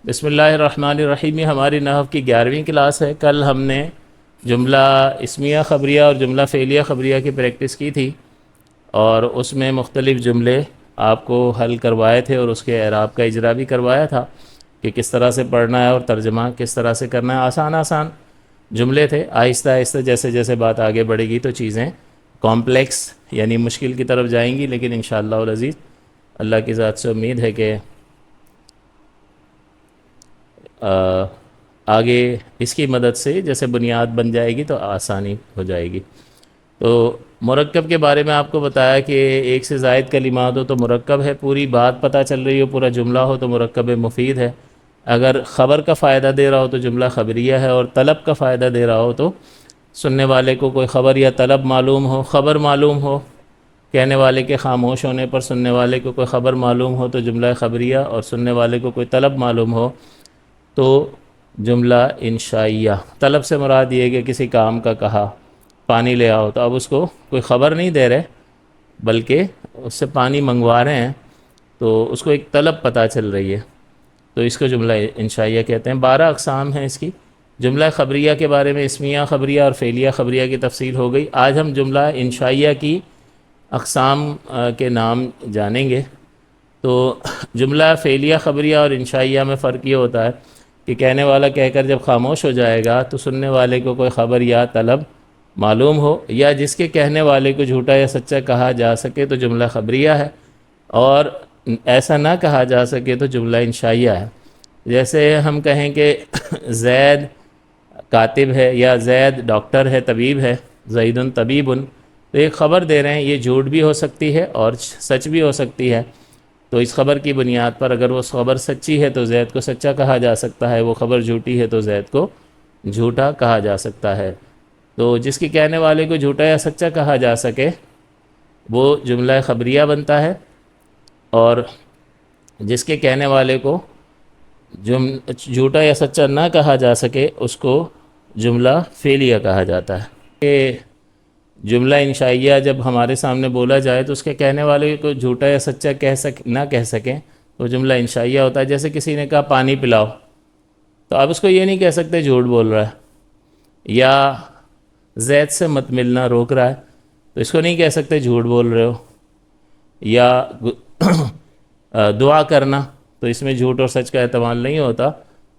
بسم اللہ الرحمن الرحیم، ہماری نحو کی 11ویں کلاس ہے۔ کل ہم نے جملہ اسمیہ خبریہ اور جملہ فعلیہ خبریہ کی پریکٹس کی تھی، اور اس میں مختلف جملے آپ کو حل کروائے تھے اور اس کے اعراب کا اجرا بھی کروایا تھا کہ کس طرح سے پڑھنا ہے اور ترجمہ کس طرح سے کرنا ہے۔ آسان آسان جملے تھے۔ آہستہ آہستہ جیسے جیسے بات آگے بڑھے گی تو چیزیں کمپلیکس یعنی مشکل کی طرف جائیں گی، لیکن انشاءاللہ العزیز اللہ کی ذات سے امید ہے کہ آگے اس کی مدد سے جیسے بنیاد بن جائے گی تو آسانی ہو جائے گی۔ تو مرکب کے بارے میں آپ کو بتایا کہ ایک سے زائد کلمات ہو تو مرکب ہے، پوری بات پتہ چل رہی ہو، پورا جملہ ہو تو مرکب مفید ہے، اگر خبر کا فائدہ دے رہا ہو تو جملہ خبریہ ہے، اور طلب کا فائدہ دے رہا ہو تو سننے والے کو کوئی خبر یا طلب معلوم ہو، خبر معلوم ہو، کہنے والے کے خاموش ہونے پر سننے والے کو کوئی خبر معلوم ہو تو جملہ خبریہ، اور سننے والے کو کوئی طلب معلوم ہو تو جملہ انشائیہ۔ طلب سے مراد یہ ہے کہ کسی کام کا کہا پانی لے آؤ، تو اب اس کو کوئی خبر نہیں دے رہے بلکہ اس سے پانی منگوا رہے ہیں، تو اس کو ایک طلب پتہ چل رہی ہے، تو اس کو جملہ انشائیہ کہتے ہیں۔ 12 اقسام ہیں اس کی۔ جملہ خبریہ کے بارے میں اسمیہ خبریہ اور فعلیہ خبریہ کی تفصیل ہو گئی۔ آج ہم جملہ انشائیہ کی اقسام کے نام جانیں گے۔ تو جملہ فعلیہ خبریہ اور انشائیہ میں فرق یہ ہوتا ہے کہ کہنے والا کہہ کر جب خاموش ہو جائے گا تو سننے والے کو کوئی خبر یا طلب معلوم ہو، یا جس کے کہنے والے کو جھوٹا یا سچا کہا جا سکے تو جملہ خبریہ ہے، اور ایسا نہ کہا جا سکے تو جملہ انشائیہ ہے۔ جیسے ہم کہیں کہ زید کاتب ہے، یا زید ڈاکٹر ہے، طبیب ہے، زید طبیب، تو ایک خبر دے رہے ہیں، یہ جھوٹ بھی ہو سکتی ہے اور سچ بھی ہو سکتی ہے، تو اس خبر کی بنیاد پر اگر وہ خبر سچی ہے تو زید کو سچا کہا جا سکتا ہے، وہ خبر جھوٹی ہے تو زید کو جھوٹا کہا جا سکتا ہے۔ تو جس کے کہنے والے کو جھوٹا یا سچا کہا جا سکے وہ جملہ خبریہ بنتا ہے، اور جس کے کہنے والے کو جھوٹا یا سچا نہ کہا جا سکے اس کو جملہ فعلیہ کہا جاتا ہے۔ کہ جملہ انشائیہ جب ہمارے سامنے بولا جائے تو اس کے کہنے والے کو جھوٹا یا سچا نہ کہہ سکیں تو جملہ انشائیہ ہوتا ہے۔ جیسے کسی نے کہا پانی پلاؤ، تو آپ اس کو یہ نہیں کہہ سکتے جھوٹ بول رہا ہے، یا زید سے مت ملنا روک رہا ہے تو اس کو نہیں کہہ سکتے جھوٹ بول رہے ہو، یا دعا کرنا تو اس میں جھوٹ اور سچ کا احتمال نہیں ہوتا،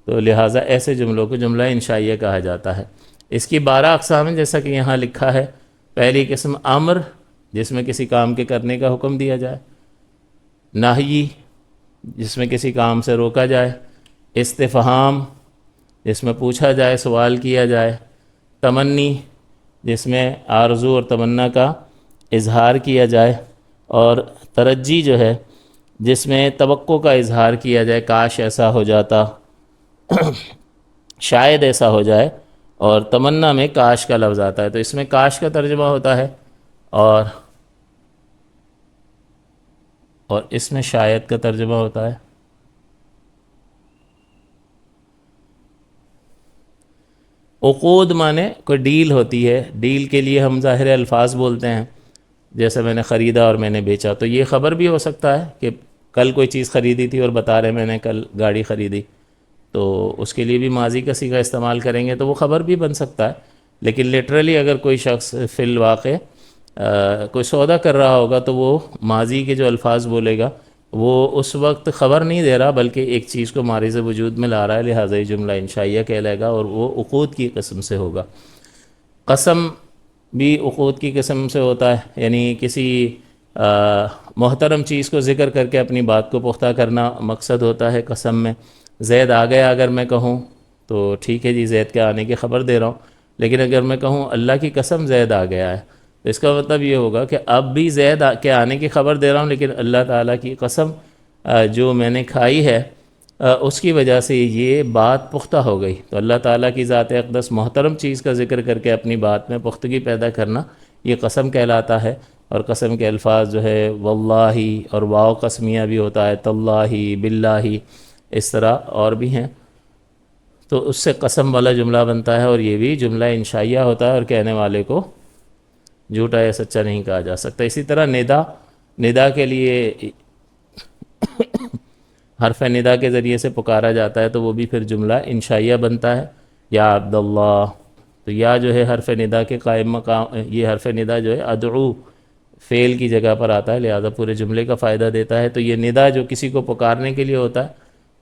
تو لہٰذا ایسے جملوں کو جملہ انشائیہ کہا جاتا ہے۔ اس کی 12 اقسام ہیں جیسا کہ یہاں لکھا ہے۔ پہلی قسم امر، جس میں کسی کام کے کرنے کا حکم دیا جائے، نہی، جس میں کسی کام سے روکا جائے، استفہام، جس میں پوچھا جائے، سوال کیا جائے، تمنی، جس میں آرزو اور تمنا کا اظہار کیا جائے، اور ترجی جو ہے جس میں توقع کا اظہار کیا جائے، کاش ایسا ہو جاتا، شاید ایسا ہو جائے، اور تمنا میں کاش کا لفظ آتا ہے، تو اس میں کاش کا ترجمہ ہوتا ہے، اور اس میں شاید کا ترجمہ ہوتا ہے۔ عقود مانے کوئی ڈیل ہوتی ہے، ڈیل کے لیے ہم ظاہر الفاظ بولتے ہیں، جیسے میں نے خریدا اور میں نے بیچا، تو یہ خبر بھی ہو سکتا ہے کہ کل کوئی چیز خریدی تھی اور بتا رہے میں نے کل گاڑی خریدی، تو اس کے لیے بھی ماضی کا صیغہ استعمال کریں گے تو وہ خبر بھی بن سکتا ہے۔ لیکن لیٹرلی اگر کوئی شخص فی الواقع کوئی سودا کر رہا ہوگا تو وہ ماضی کے جو الفاظ بولے گا وہ اس وقت خبر نہیں دے رہا بلکہ ایک چیز کو ماضی وجود میں لا رہا ہے، لہٰذا یہ جملہ انشائیہ کہلائے گا، اور وہ عقود کی قسم سے ہوگا۔ قسم بھی عقود کی قسم سے ہوتا ہے، یعنی کسی محترم چیز کو ذکر کر کے اپنی بات کو پختہ کرنا مقصد ہوتا ہے قسم میں۔ زید آ گیا اگر میں کہوں تو ٹھیک ہے جی، زید کے آنے کی خبر دے رہا ہوں، لیکن اگر میں کہوں اللہ کی قسم زید آ گیا ہے تو اس کا مطلب یہ ہوگا کہ اب بھی زید کے آنے کی خبر دے رہا ہوں، لیکن اللہ تعالیٰ کی قسم جو میں نے کھائی ہے اس کی وجہ سے یہ بات پختہ ہو گئی۔ تو اللہ تعالیٰ کی ذات اقدس محترم چیز کا ذکر کر کے اپنی بات میں پختگی پیدا کرنا یہ قسم کہلاتا ہے۔ اور قسم کے الفاظ جو ہے واللہ اور واو قسمیہ بھی ہوتا ہے، تاللہ، باللہ، اس طرح اور بھی ہیں، تو اس سے قسم والا جملہ بنتا ہے، اور یہ بھی جملہ انشائیہ ہوتا ہے، اور کہنے والے کو جھوٹا یا سچا نہیں کہا جا سکتا۔ اسی طرح ندا کے لیے حرف ندا کے ذریعے سے پکارا جاتا ہے تو وہ بھی پھر جملہ انشائیہ بنتا ہے، یا عبداللہ. تو یا جو ہے حرف ندا کے قائم مقام، یہ حرف ندا جو ہے ادعو فعل کی جگہ پر آتا ہے، لہذا پورے جملے کا فائدہ دیتا ہے. تو یہ ندا جو کسی کو پکارنے کے لیے ہوتا ہے،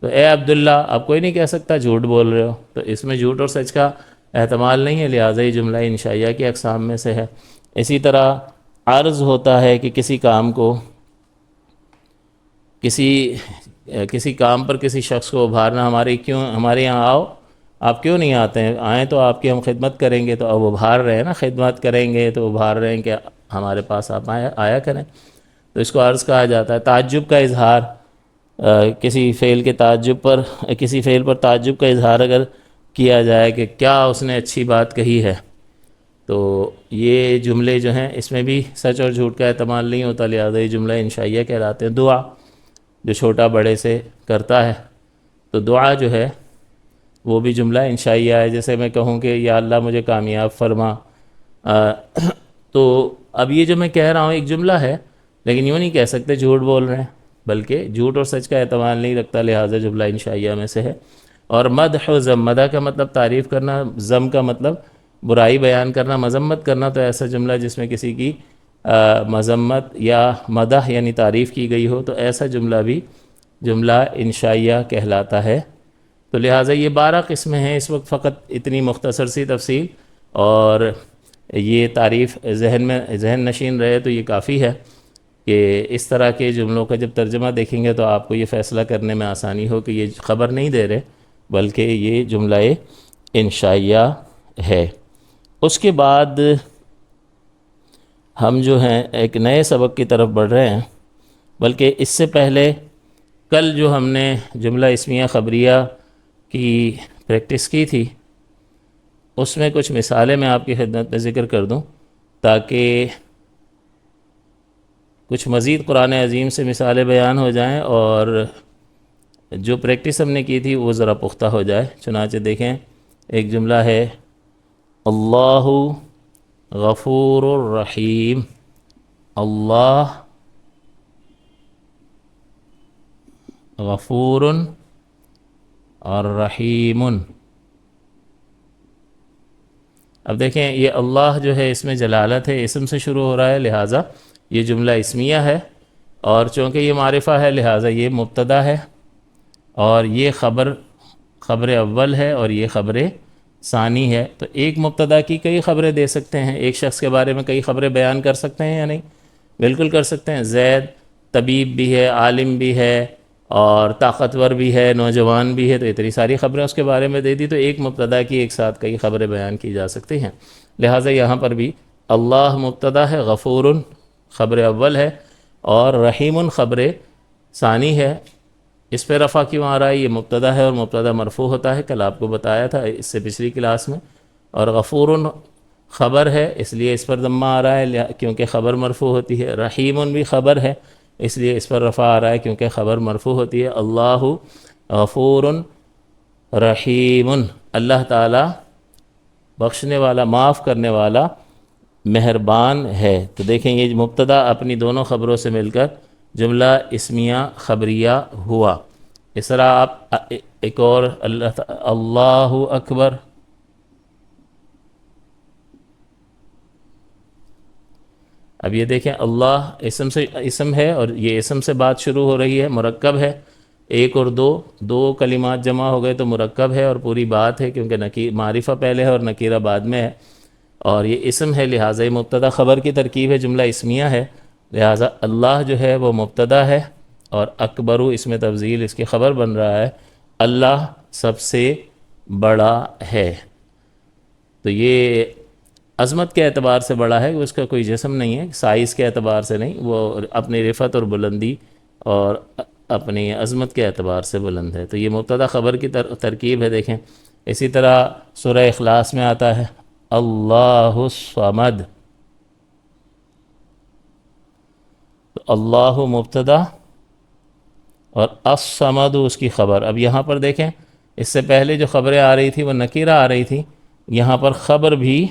تو اے عبداللہ آپ کوئی نہیں کہہ سکتا جھوٹ بول رہے ہو، تو اس میں جھوٹ اور سچ کا احتمال نہیں ہے، لہٰذا یہ جملہ انشائیہ کی اقسام میں سے ہے. اسی طرح عرض ہوتا ہے کہ کسی کام کو، کسی کام پر کسی شخص کو ابھارنا، ہمارے یہاں آؤ، آپ کیوں نہیں آتے ہیں؟ آئیں تو آپ کی ہم خدمت کریں گے. تو اب ابھار رہے ہیں نا، خدمت کریں گے تو ابھار رہے ہیں کہ ہمارے پاس آپ آیا کریں. تو اس کو عرض کہا جاتا ہے. تعجب کا اظہار، کسی فعل پر تعجب کا اظہار اگر کیا جائے کہ کیا اس نے اچھی بات کہی ہے، تو یہ جملے جو ہیں اس میں بھی سچ اور جھوٹ کا احتمال نہیں ہوتا، لہٰذا یہ جملہ انشائیہ کہلاتے ہیں. دعا جو چھوٹا بڑے سے کرتا ہے، تو دعا جو ہے وہ بھی جملہ انشائیہ ہے. جیسے میں کہوں کہ یا اللہ مجھے کامیاب فرما، تو اب یہ جو میں کہہ رہا ہوں ایک جملہ ہے، لیکن یوں نہیں کہہ سکتے جھوٹ بول رہے ہیں، بلکہ جھوٹ اور سچ کا احتمال نہیں رکھتا، لہٰذا جملہ انشائیہ میں سے ہے. اور مدح و ذم، مدح کا مطلب تعریف کرنا، ذم کا مطلب برائی بیان کرنا، مذمت کرنا. تو ایسا جملہ جس میں کسی کی مذمت یا مدح یعنی تعریف کی گئی ہو، تو ایسا جملہ بھی جملہ انشائیہ کہلاتا ہے. تو لہٰذا یہ 12 قسمیں ہیں. اس وقت فقط اتنی مختصر سی تفصیل اور یہ تعریف ذہن نشین رہے تو یہ کافی ہے کہ اس طرح کے جملوں کا جب ترجمہ دیکھیں گے تو آپ کو یہ فیصلہ کرنے میں آسانی ہو کہ یہ خبر نہیں دے رہے بلکہ یہ جملہ انشائیہ ہے. اس کے بعد ہم جو ہیں ایک نئے سبق کی طرف بڑھ رہے ہیں، بلکہ اس سے پہلے کل جو ہم نے جملہ اسمیہ خبریہ کی پریکٹس کی تھی، اس میں کچھ مثالیں میں آپ کی خدمت میں ذکر کر دوں تاکہ کچھ مزید قرآن عظیم سے مثالیں بیان ہو جائیں اور جو پریکٹس ہم نے کی تھی وہ ذرا پختہ ہو جائے. چنانچہ دیکھیں، ایک جملہ ہے اللہ غفور الرحیم. اللہ غفور اور رحیم. اب دیکھیں یہ اللہ جو ہے اس میں جلالت ہے، اسم سے شروع ہو رہا ہے، لہٰذا یہ جملہ اسمیہ ہے، اور چونکہ یہ معرفہ ہے لہٰذا یہ مبتدا ہے، اور یہ خبر اول ہے اور یہ خبر ثانی ہے. تو ایک مبتدا کی کئی خبریں دے سکتے ہیں، ایک شخص کے بارے میں کئی خبریں بیان کر سکتے ہیں یا نہیں؟ بالکل کر سکتے ہیں. زید طبیب بھی ہے، عالم بھی ہے، اور طاقتور بھی ہے، نوجوان بھی ہے، تو اتنی ساری خبریں اس کے بارے میں دے دی، تو ایک مبتدا کی ایک ساتھ کئی خبریں بیان کی جا سکتی ہیں. لہٰذا یہاں پر بھی اللہ مبتدا ہے، غفور خبر اول ہے، اور رحیم خبر ثانی ہے. اس پہ رفع کیوں آ رہا ہے؟ یہ مبتدا ہے اور مبتدا مرفوع ہوتا ہے، کل آپ کو بتایا تھا اس سے پچھلی کلاس میں. اور غفور خبر ہے اس لیے اس پر ضمہ آ رہا ہے کیونکہ خبر مرفوع ہوتی ہے. رحیم بھی خبر ہے اس لیے اس پر رفع آ رہا ہے کیونکہ خبر مرفوع ہوتی ہے. اللہ غفور رحیم، اللہ تعالی بخشنے والا، معاف کرنے والا، مہربان ہے. تو دیکھیں یہ مبتدا اپنی دونوں خبروں سے مل کر جملہ اسمیہ خبریہ ہوا. اس طرح آپ ایک اور اللہ اکبر، اب یہ دیکھیں اللہ اسم ہے اور یہ اسم سے بات شروع ہو رہی ہے، مرکب ہے، ایک اور دو کلمات جمع ہو گئے تو مرکب ہے اور پوری بات ہے کیونکہ معرفہ پہلے ہے اور نکیرہ بعد میں ہے، اور یہ اسم ہے لہٰذا یہ مبتدا خبر کی ترکیب ہے، جملہ اسمیہ ہے، لہٰذا اللہ جو ہے وہ مبتدا ہے اور اکبرو اس میں تفضیل اس کی خبر بن رہا ہے، اللہ سب سے بڑا ہے. تو یہ عظمت کے اعتبار سے بڑا ہے، اس کا کوئی جسم نہیں ہے، سائز کے اعتبار سے نہیں، وہ اپنی رفعت اور بلندی اور اپنی عظمت کے اعتبار سے بلند ہے. تو یہ مبتدا خبر کی ترکیب ہے. دیکھیں اسی طرح سورہ اخلاص میں آتا ہے اللہ الصمد، تو اللہ مبتدا اور الصمد اس کی خبر. اب یہاں پر دیکھیں اس سے پہلے جو خبریں آ رہی تھی وہ نکیرہ آ رہی تھی، یہاں پر خبر بھی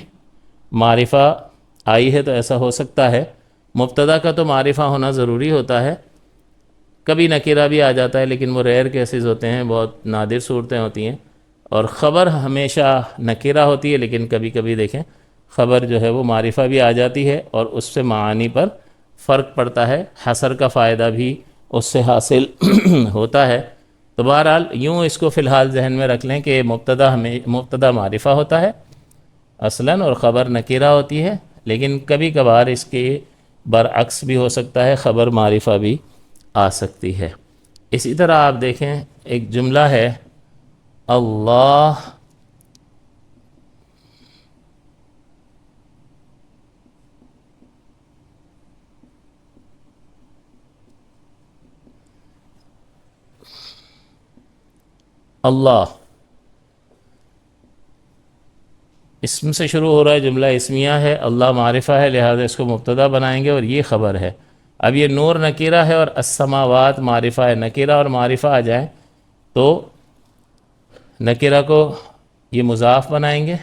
معرفہ آئی ہے، تو ایسا ہو سکتا ہے مبتدا کا تو معرفہ ہونا ضروری ہوتا ہے، کبھی نکیرہ بھی آ جاتا ہے لیکن وہ ریئر کیسز ہوتے ہیں، بہت نادر صورتیں ہوتی ہیں، اور خبر ہمیشہ نکیرہ ہوتی ہے، لیکن کبھی کبھی دیکھیں خبر جو ہے وہ معرفہ بھی آ جاتی ہے اور اس سے معانی پر فرق پڑتا ہے، حصر کا فائدہ بھی اس سے حاصل ہوتا ہے۔ تو بہرحال یوں اس کو فی الحال ذہن میں رکھ لیں کہ مبتدا معرفہ ہوتا ہے اصلاً، اور خبر نکیرہ ہوتی ہے، لیکن کبھی کبھار اس کے برعکس بھی ہو سکتا ہے، خبر معرفہ بھی آ سکتی ہے۔ اسی طرح آپ دیکھیں ایک جملہ ہے اللہ، اللہ اسم سے شروع ہو رہا ہے، جملہ اسمیہ ہے، اللہ معرفہ ہے، لہذا اس کو مبتدا بنائیں گے اور یہ خبر ہے۔ اب یہ نور نکیرہ ہے اور السماوات معرفہ ہے، نکیرہ اور معرفہ آ جائیں تو نکیرہ کو یہ مضاف بنائیں گے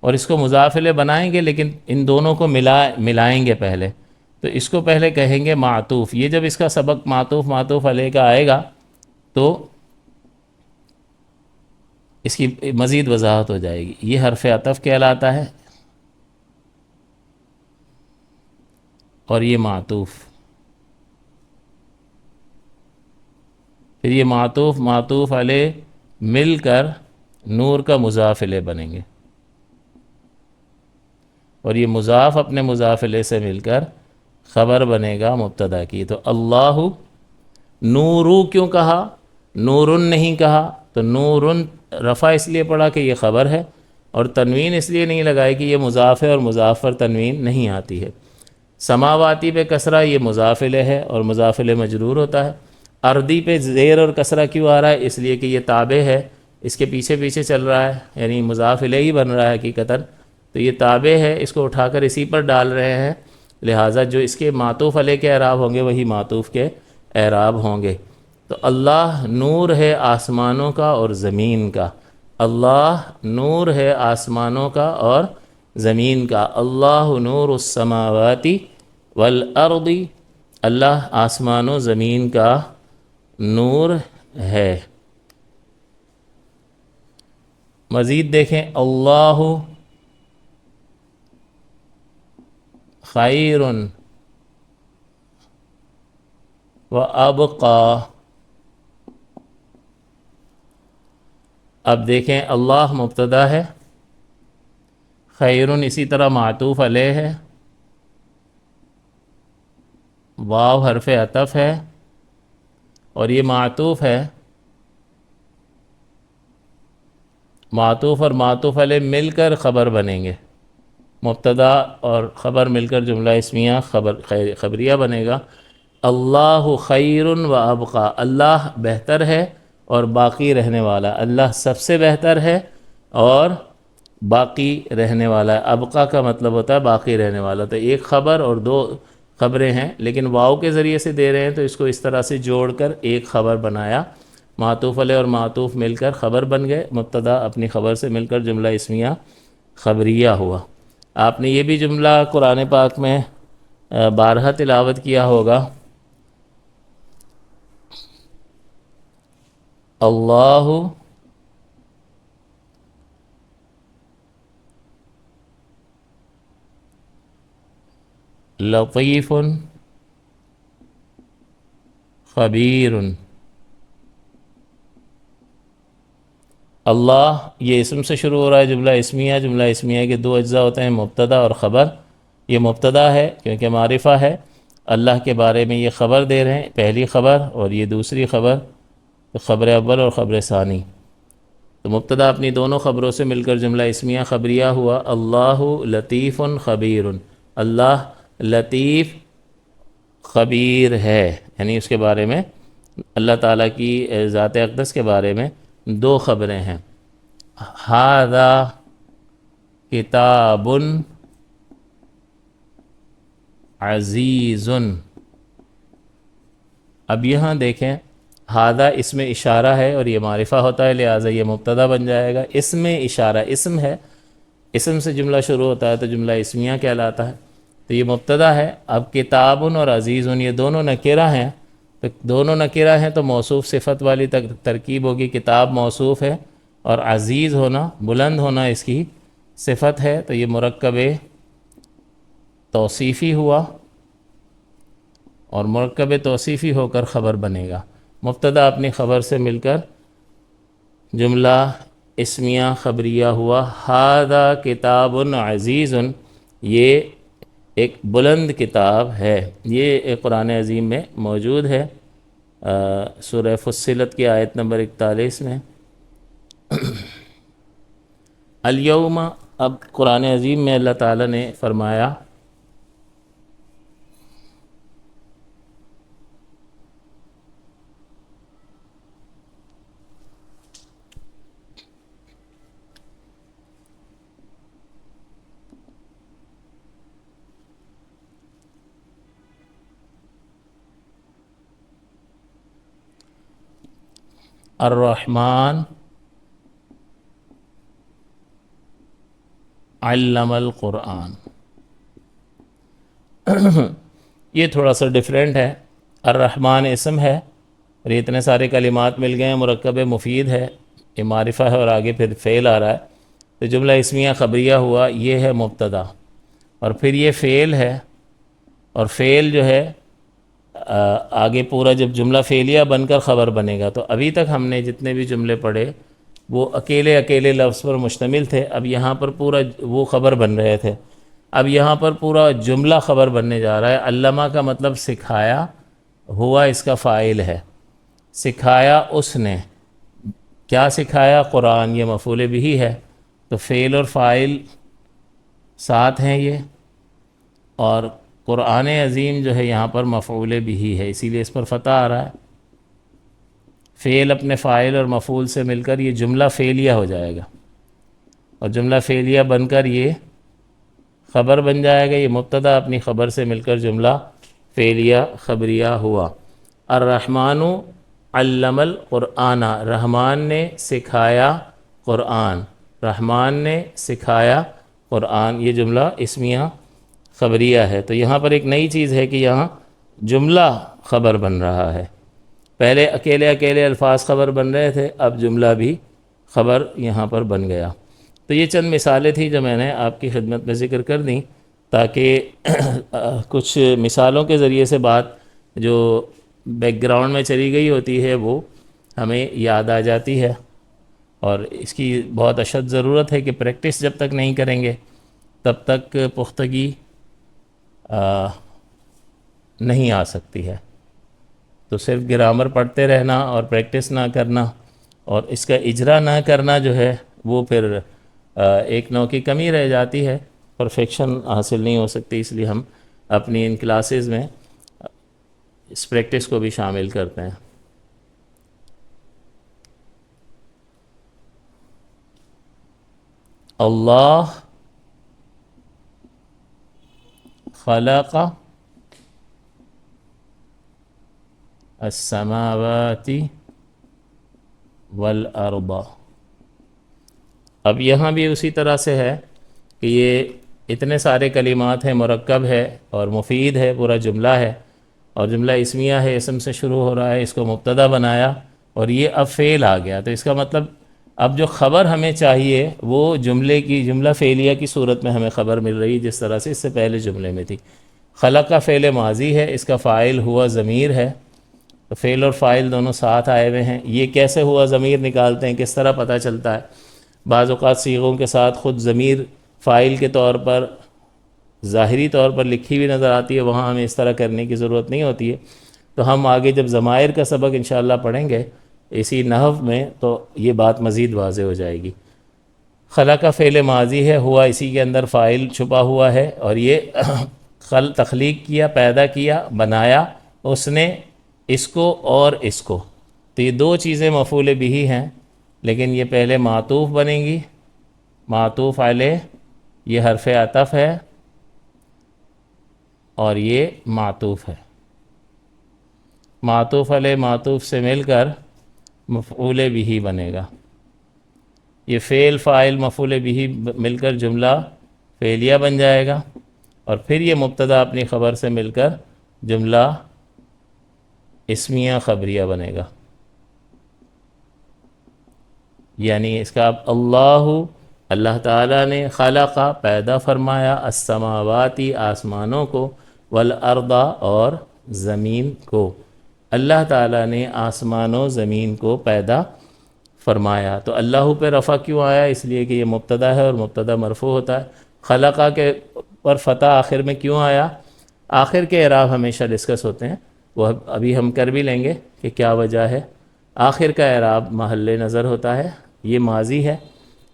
اور اس کو مضاف الیہ بنائیں گے، لیکن ان دونوں کو ملائیں گے پہلے، تو اس کو پہلے کہیں گے معطوف۔ یہ جب اس کا سبق معطوف علیہ کا آئے گا تو اس کی مزید وضاحت ہو جائے گی۔ یہ حرف عطف کہلاتا ہے اور یہ معطوف، پھر یہ معطوف علیہ مل کر نور کا مضاف الیہ بنیں گے، اور یہ مضاف اپنے مضاف الیہ سے مل کر خبر بنے گا مبتدا کی۔ تو اللہ نورو کیوں کہا، نورن نہیں کہا؟ تو نورن رفع اس لیے پڑا کہ یہ خبر ہے، اور تنوین اس لیے نہیں لگائی کہ یہ مضاف ہے اور مضاف پر تنوین نہیں آتی ہے۔ سماواتی پہ کسرہ، یہ مضاف الیہ ہے اور مضاف الیہ مجرور ہوتا ہے۔ اردی پہ زیر اور کسرہ کیوں آ رہا ہے؟ اس لیے کہ یہ تابع ہے، اس کے پیچھے پیچھے چل رہا ہے، یعنی مضاف الیہ ہی بن رہا ہے حقیقتاً، تو یہ تابع ہے، اس کو اٹھا کر اسی پر ڈال رہے ہیں، لہٰذا جو اس کے معطوف علیہ کے اعراب ہوں گے وہی معطوف کے اعراب ہوں گے۔ تو اللہ نور ہے آسمانوں کا اور زمین کا، اللہ نور ہے آسمانوں کا اور زمین کا، اللہ نور السماوات والارض، اللہ آسمان و زمین کا نور ہے۔ مزید دیکھیں اللہ خیر و ابقا، اب دیکھیں اللہ مبتدا ہے، خیرن اسی طرح معطوف علیہ ہے، واو حرف عطف ہے اور یہ معطوف ہے، معطوف اور معطوف علیہ مل کر خبر بنیں گے، مبتدا اور خبر مل کر جملہ اسمیہ خبریہ بنے گا۔ اللہ خیر و ابقا، اللہ بہتر ہے اور باقی رہنے والا، اللہ سب سے بہتر ہے اور باقی رہنے والا ہے۔ ابقا کا مطلب ہوتا ہے باقی رہنے والا، تو ایک خبر اور دو خبریں ہیں، لیکن واو کے ذریعے سے دے رہے ہیں تو اس کو اس طرح سے جوڑ کر ایک خبر بنایا، معطوف علیہ اور معطوف مل کر خبر بن گئے، مبتدا اپنی خبر سے مل کر جملہ اسمیہ خبریہ ہوا۔ آپ نے یہ بھی جملہ قرآن پاک میں بارہا تلاوت کیا ہوگا، اللہ لطیف خبیر۔ اللہ یہ اسم سے شروع ہو رہا ہے، جملہ اسمیہ کے دو اجزاء ہوتے ہیں، مبتدا اور خبر۔ یہ مبتدا ہے کیونکہ معرفہ ہے، اللہ کے بارے میں یہ خبر دے رہے ہیں، پہلی خبر، اور یہ دوسری خبر، خبر اول اور خبر ثانی۔ تو مبتدا اپنی دونوں خبروں سے مل کر جملہ اسمیہ خبریہ ہوا، اللہ لطیف خبیر، اللہ لطیف خبیر ہے، یعنی اس کے بارے میں اللہ تعالیٰ کی ذات اقدس کے بارے میں دو خبریں ہیں۔ ھذا کتاب عزیز، اب یہاں دیکھیں ھذا اسم اشارہ ہے اور یہ معرفہ ہوتا ہے، لہٰذا یہ مبتدا بن جائے گا۔ اسم اشارہ اسم ہے، اسم سے جملہ شروع ہوتا ہے تو جملہ اسمیہ کہلاتا ہے، تو یہ مبتدا ہے۔ اب کتاب اور عزیز یہ دونوں نکرہ ہیں، تو دونوں نکرہ ہیں تو موصوف صفت والی ترکیب ہوگی، کتاب موصوف ہے اور عزیز ہونا، بلند ہونا اس کی صفت ہے، تو یہ مرکب توصیفی ہوا، اور مرکب توصیفی ہو کر خبر بنے گا۔ مبتدا اپنی خبر سے مل کر جملہ اسمیہ خبریہ ہوا، ھذا کتاب عزیز، یہ ایک بلند کتاب ہے۔ یہ قرآن عظیم میں موجود ہے، سورہ فصلت کی آیت نمبر 41 میں۔ الیوم، اب قرآن عظیم میں اللہ تعالیٰ نے فرمایا الرحمن علم القرآن، یہ تھوڑا سا ڈیفرنٹ ہے۔ الرحمن اسم ہے اور یہ اتنے سارے کلمات مل گئے ہیں، مرکب مفید ہے، یہ معرفہ ہے اور آگے پھر فعل آ رہا ہے، تو جملہ اسمیہ خبریہ ہوا، یہ ہے مبتدا، اور پھر یہ فعل ہے، اور فعل جو ہے آگے پورا جب جملہ فعلیہ بن کر خبر بنے گا، تو ابھی تک ہم نے جتنے بھی جملے پڑھے وہ اکیلے اکیلے لفظ پر مشتمل تھے، اب یہاں پر پورا وہ خبر بن رہے تھے، اب یہاں پر پورا جملہ خبر بننے جا رہا ہے۔ علامہ کا مطلب سکھایا، ہوا اس کا فاعل ہے، سکھایا اس نے، کیا سکھایا؟ قرآن، یہ مفعول بھی ہے، تو فعل اور فاعل ساتھ ہیں یہ، اور قرآن عظیم جو ہے یہاں پر مفعول بھی ہے، اسی لیے اس پر فتح آ رہا ہے۔ فعل اپنے فاعل اور مفعول سے مل کر یہ جملہ فعلیہ ہو جائے گا، اور جملہ فعلیہ بن کر یہ خبر بن جائے گا، یہ مبتدا اپنی خبر سے مل کر جملہ فعلیہ خبریہ ہوا۔ الرحمن علم القرآن، رحمان نے سکھایا قرآن، رحمان نے سکھایا قرآن، یہ جملہ اسمیہ خبریہ ہے۔ تو یہاں پر ایک نئی چیز ہے کہ یہاں جملہ خبر بن رہا ہے، پہلے اکیلے اکیلے الفاظ خبر بن رہے تھے، اب جملہ بھی خبر یہاں پر بن گیا۔ تو یہ چند مثالیں تھیں جو میں نے آپ کی خدمت میں ذکر کر دیں، تاکہ کچھ مثالوں کے ذریعے سے بات جو بیک گراؤنڈ میں چلی گئی ہوتی ہے وہ ہمیں یاد آ جاتی ہے، اور اس کی بہت اشد ضرورت ہے کہ پریکٹس جب تک نہیں کریں گے تب تک پختگی نہیں آ سکتی ہے۔ تو صرف گرامر پڑھتے رہنا اور پریکٹس نہ کرنا اور اس کا اجرا نہ کرنا جو ہے وہ پھر ایک نوع کی کمی رہ جاتی ہے، پرفیکشن حاصل نہیں ہو سکتی، اس لیے ہم اپنی ان کلاسز میں اس پریکٹس کو بھی شامل کرتے ہیں۔ اللہ خلق السماوات والارض، اب یہاں بھی اسی طرح سے ہے کہ یہ اتنے سارے کلمات ہیں، مرکب ہے اور مفید ہے، پورا جملہ ہے، اور جملہ اسمیہ ہے، اسم سے شروع ہو رہا ہے، اس کو مبتدا بنایا اور یہ اب فعل آ گیا، تو اس کا مطلب اب جو خبر ہمیں چاہیے وہ جملہ فعلیہ کی صورت میں ہمیں خبر مل رہی، جس طرح سے اس سے پہلے جملے میں تھی۔ خلق کا فعل ماضی ہے، اس کا فاعل ہوا ضمیر ہے، تو فعل اور فاعل دونوں ساتھ آئے ہوئے ہیں۔ یہ کیسے ہوا ضمیر نکالتے ہیں، کس طرح پتہ چلتا ہے؟ بعض اوقات صیغوں کے ساتھ خود ضمیر فاعل کے طور پر ظاہری طور پر لکھی ہوئی نظر آتی ہے، وہاں ہمیں اس طرح کرنے کی ضرورت نہیں ہوتی ہے، تو ہم آگے جب ضمائر کا سبق انشاءاللہ پڑھیں گے اسی نحو میں تو یہ بات مزید واضح ہو جائے گی۔ خلق کا فعل ماضی ہے، ہوا اسی کے اندر فاعل چھپا ہوا ہے، اور یہ تخلیق کیا، پیدا کیا، بنایا اس نے اس کو اور اس کو، تو یہ دو چیزیں مفعول بھی ہیں، لیکن یہ پہلے معطوف بنیں گی، معطوف علیہ، یہ حرف عطف ہے اور یہ معطوف ہے، معطوف علیہ معطوف سے مل کر مفعول بھی بنے گا، یہ فعل فاعل مفعول بھی مل کر جملہ فعلیہ بن جائے گا، اور پھر یہ مبتدا اپنی خبر سے مل کر جملہ اسمیہ خبریہ بنے گا، یعنی اس کا اب اللہ، اللہ تعالیٰ نے خلقہ پیدا فرمایا، السماواتی آسمانوں کو، والارض اور زمین کو، اللہ تعالیٰ نے آسمان و زمین کو پیدا فرمایا۔ تو اللہ پہ رفع کیوں آیا؟ اس لیے کہ یہ مبتدا ہے اور مبتدا مرفوع ہوتا ہے۔ خلقہ کے پر فتح آخر میں کیوں آیا؟ آخر کے اعراب ہمیشہ ڈسکس ہوتے ہیں، وہ ابھی ہم کر بھی لیں گے کہ کیا وجہ ہے۔ آخر کا اعراب محل نظر ہوتا ہے، یہ ماضی ہے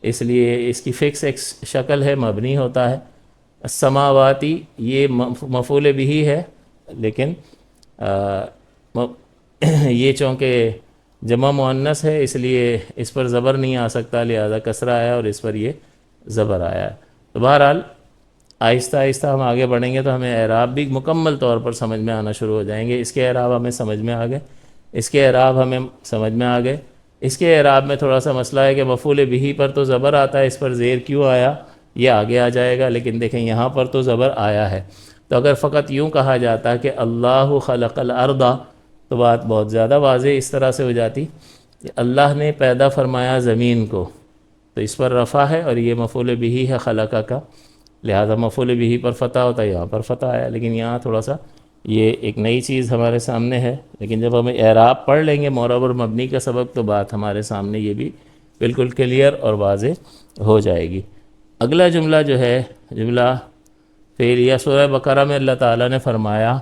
اس لیے اس کی فکس ایک شکل ہے، مبنی ہوتا ہے۔ السماواتی یہ مفعول بھی ہے، لیکن یہ چونکہ جمع مؤنث ہے اس لیے اس پر زبر نہیں آ سکتا، لہذا کسرہ آیا اور اس پر یہ زبر آیا ہے۔ تو بہرحال آہستہ آہستہ ہم آگے بڑھیں گے تو ہمیں اعراب بھی مکمل طور پر سمجھ میں آنا شروع ہو جائیں گے۔ اس کے اعراب ہمیں سمجھ میں آ گئے، اس کے اعراب ہمیں سمجھ میں آ گئے۔ اس کے اعراب میں تھوڑا سا مسئلہ ہے کہ مفعول بھی پر تو زبر آتا ہے، اس پر زیر کیوں آیا یہ آگے آ جائے گا، لیکن دیکھیں یہاں پر تو زبر آیا ہے۔ تو اگر فقط یوں کہا جاتا کہ اللہ خلق الارض تو بات بہت زیادہ واضح اس طرح سے ہو جاتی کہ اللہ نے پیدا فرمایا زمین کو، تو اس پر رفع ہے اور یہ مفعول بھی ہے خلقہ کا، لہذا مفعول بھی پر فتح ہوتا ہے، یہاں پر فتح آیا، لیکن یہاں تھوڑا سا یہ ایک نئی چیز ہمارے سامنے ہے۔ لیکن جب ہمیں اعراب پڑھ لیں گے معرب اور مبنی کا سبق تو بات ہمارے سامنے یہ بھی بالکل کلیئر اور واضح ہو جائے گی۔ اگلا جملہ جو ہے جملہ فعلیہ، سورہ بقرہ میں اللہ تعالیٰ نے فرمایا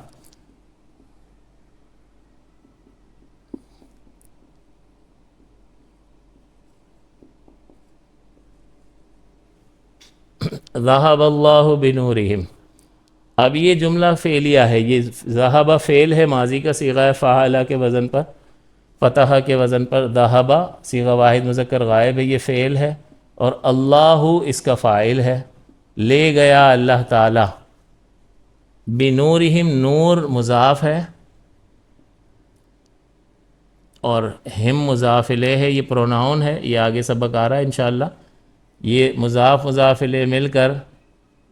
ذَهَبَ اللَّهُ بِنُورِهِمْ۔ اب یہ جملہ فعلیہ ہے، یہ ذہب فعل ہے، ماضی کا صیغہ ہے، فعل کے وزن پر، فتح کے وزن پر، ذہب صیغہ واحد مذکر غائب ہے، یہ فعل ہے، اور اللہ اس کا فاعل ہے۔ لے گیا اللہ تعالی، بنورہم نور مضاف ہے اور ہم مضاف الیہ ہے، یہ پروناؤن ہے، یہ آگے سبق آ رہا ہے انشاءاللہ۔ یہ مضاف الیہ مل کر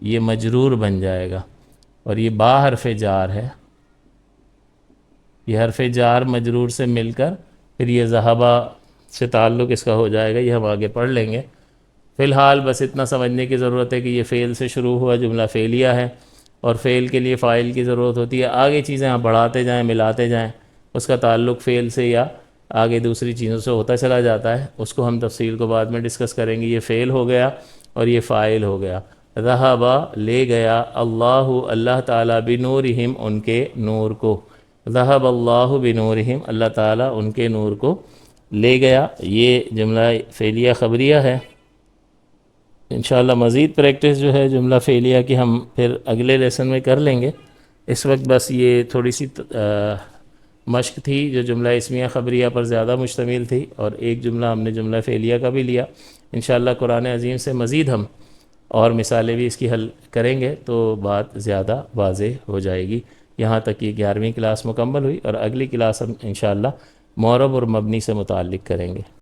یہ مجرور بن جائے گا، اور یہ با حرف جار ہے، یہ حرف جار مجرور سے مل کر پھر یہ ذہبہ سے تعلق اس کا ہو جائے گا، یہ ہم آگے پڑھ لیں گے۔ فی الحال بس اتنا سمجھنے کی ضرورت ہے کہ یہ فعل سے شروع ہوا جملہ فعلیہ ہے، اور فعل کے لیے فاعل کی ضرورت ہوتی ہے۔ آگے چیزیں آپ بڑھاتے جائیں، ملاتے جائیں، اس کا تعلق فعل سے یا آگے دوسری چیزوں سے ہوتا چلا جاتا ہے، اس کو ہم تفصیل کو بعد میں ڈسکس کریں گے۔ یہ فعل ہو گیا اور یہ فاعل ہو گیا۔ ذہب لے گیا، اللہ اللہ تعالیٰ، بنورہم ان کے نور کو، ذہب اللہ بنورہم اللہ تعالیٰ ان کے نور کو لے گیا۔ یہ جملہ فعلیہ خبریہ ہے۔ انشاءاللہ مزید پریکٹس جو ہے جملہ فعلیہ کی ہم پھر اگلے لیسن میں کر لیں گے۔ اس وقت بس یہ تھوڑی سی مشق تھی جو جملہ اسمیہ خبریہ پر زیادہ مشتمل تھی، اور ایک جملہ ہم نے جملہ فعلیہ کا بھی لیا۔ انشاءاللہ قرآن عظیم سے مزید ہم اور مثالیں بھی اس کی حل کریں گے تو بات زیادہ واضح ہو جائے گی۔ یہاں تک یہ 11ویں کلاس مکمل ہوئی، اور اگلی کلاس ہم انشاءاللہ معرب اور مبنی سے متعلق کریں گے۔